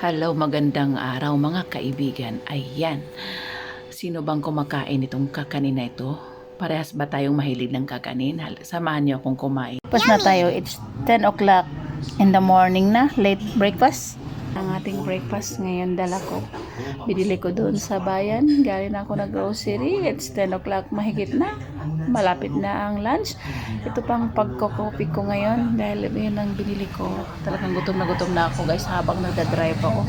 Hello, magandang araw mga kaibigan. Ayan, sino bang kumakain itong kakanin na ito? Parehas ba tayong mahilig ng kakanin? Samahan niyo akong kumain. Pas na tayo, it's 10 o'clock in the morning na, late breakfast. Ang ating breakfast ngayon dala ko. Binili ko doon sa bayan. Galing ako na grocery. It's 10 o'clock mahigit na. Malapit na ang lunch. Ito pang pagkokopi ko ngayon dahil yun ang binili ko. Talagang gutom na ako guys habang nagdadrive ako.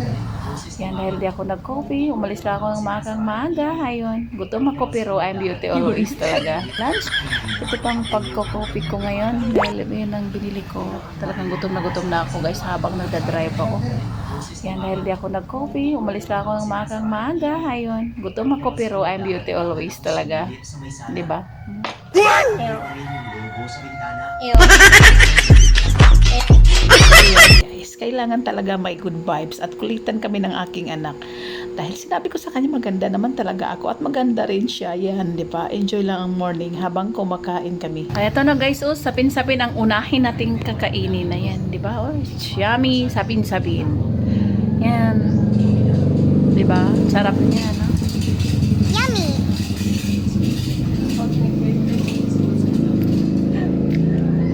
Yan, dahil di ako nag-coffee. Umalis lang ako ng maaga. Ayun, gutom ako pero I'm beauty always talaga. Lunch. Ito pang pagkokopi ko ngayon dahil yun ang binili ko. Talagang gutom na ako guys habang nagdadrive ako. Yan, dahil di ako nag-coffee, umalis lang ako ng maaga. Ayun, gutom ako pero I'm beauty always talaga. Diba? Guys, kailangan talaga may good vibes at kulitan kami ng aking anak. Dahil sinabi ko sa kanya maganda naman talaga ako at maganda rin siya. Yan, di ba? Enjoy lang ang morning habang kumakain kami. Kaya ito na guys, sapin-sapin ang unahin nating kakainin na yan, di ba? Oh, yummy, sapin-sapin. Yan. Di ba? Sarap niya, no? Yummy!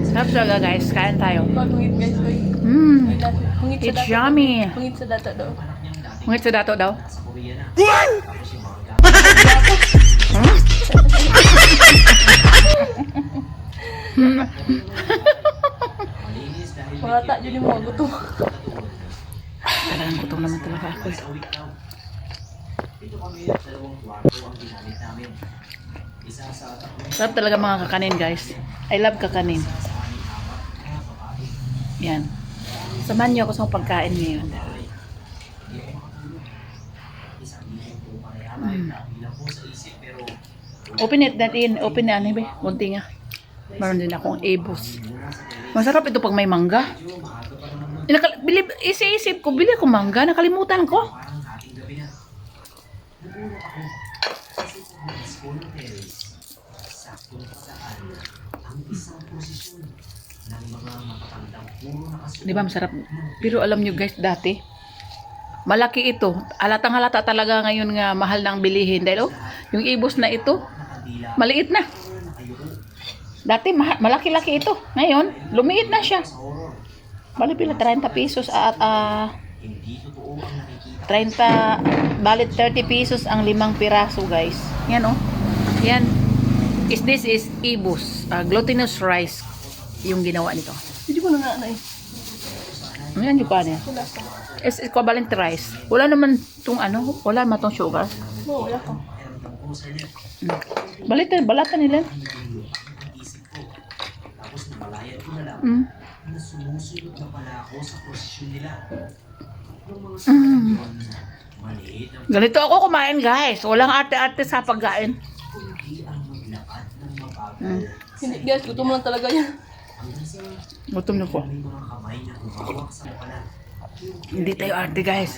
Sarap talaga guys, kain tayo. Pangit guys, oy. It's yummy. Pangit sa dato daw. Ngit sa dato daw. Wala yun yung mga gutom. Talagang gutom naman talaga ako. Sarap talaga mga kakanin guys. I love kakanin. Yan. Samahan niyo ako sa pagkain ngayon. Open it natin. Open na ano ba? Munti nga. Meron din akong ebos. Masarap ito pag may mangga. Isip ko, bili ako mangga. Nakalimutan ko. Di ba masarap? Pero alam nyo guys, dati malaki ito. Halatang halata talaga ngayon nga mahal nang bilihin. Dahil yung ibos na ito, maliit na. Dati malaki-laki ito. Ngayon, lumiit na siya. Bali pila 30 pesos at 30 pesos ang 5 piraso guys. Yan oh. Yan. This is ibos, glutinous rice yung ginawa nito. Hindi ko na nga eh. Yan yung paano yan. It's equivalent rice. Wala naman itong ano, wala naman itong sugar. Oo, wala ko. Balatan nila. Ganito ako kumain guys. Walang arte-arte sa pagkain. Hindi guys, gutom lang talaga yan. Gutom na po. Hindi tayo arte guys.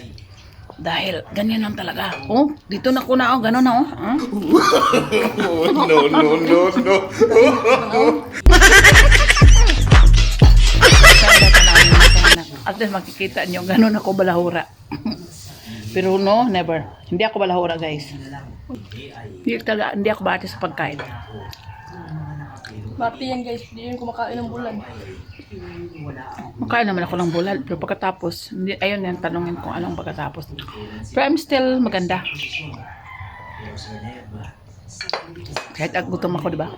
Dahil ganyan lang talaga. Oh, dito na ko na oh, gano'n na oh. No. At least makikita nyo, gano'n ako balahura. Pero no, never. Hindi ako balahura guys. Hindi ako bati sa pagkain. Bati yan guys, hindi yun kumakain ng bulan. Makain naman ako ng bulal. Pero pagkatapos, ayun yan, tanongin kung anong pagkatapos. Pero I'm still maganda. Kahit gutom ako, diba?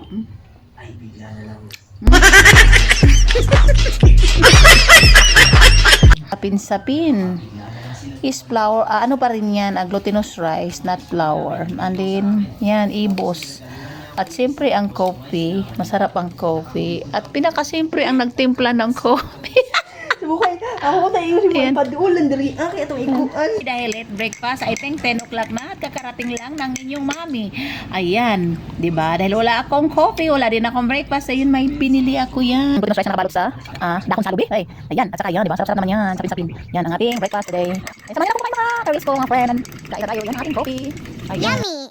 Sapin-sapin is flour, ano pa rin yan, glutinous rice, not flour. And then, yan, ibos. At siyempre ang coffee, masarap ang coffee. At pinakasiyempre ang nagtimpla ng coffee. Subukay, ako na iyo si mga padulan dali. Kaya itong ikuan. Dahil late breakfast, I think 10 o'clock na at kakarating lang ng inyong mami. Ayan, di ba? Dahil wala akong coffee, wala din akong breakfast, ayun may pinili ako yan. Glutinous rice na nabalot sa dakon sa lubi. Ay, ayan, at saka yan, di ba? Sarap naman yan, sapin-sapin. Yan ang ating breakfast today. Ay, samahin ako kumain mga karis ko, mga friend. Kain na tayo, yan ang ating coffee. Ayan. Yummy!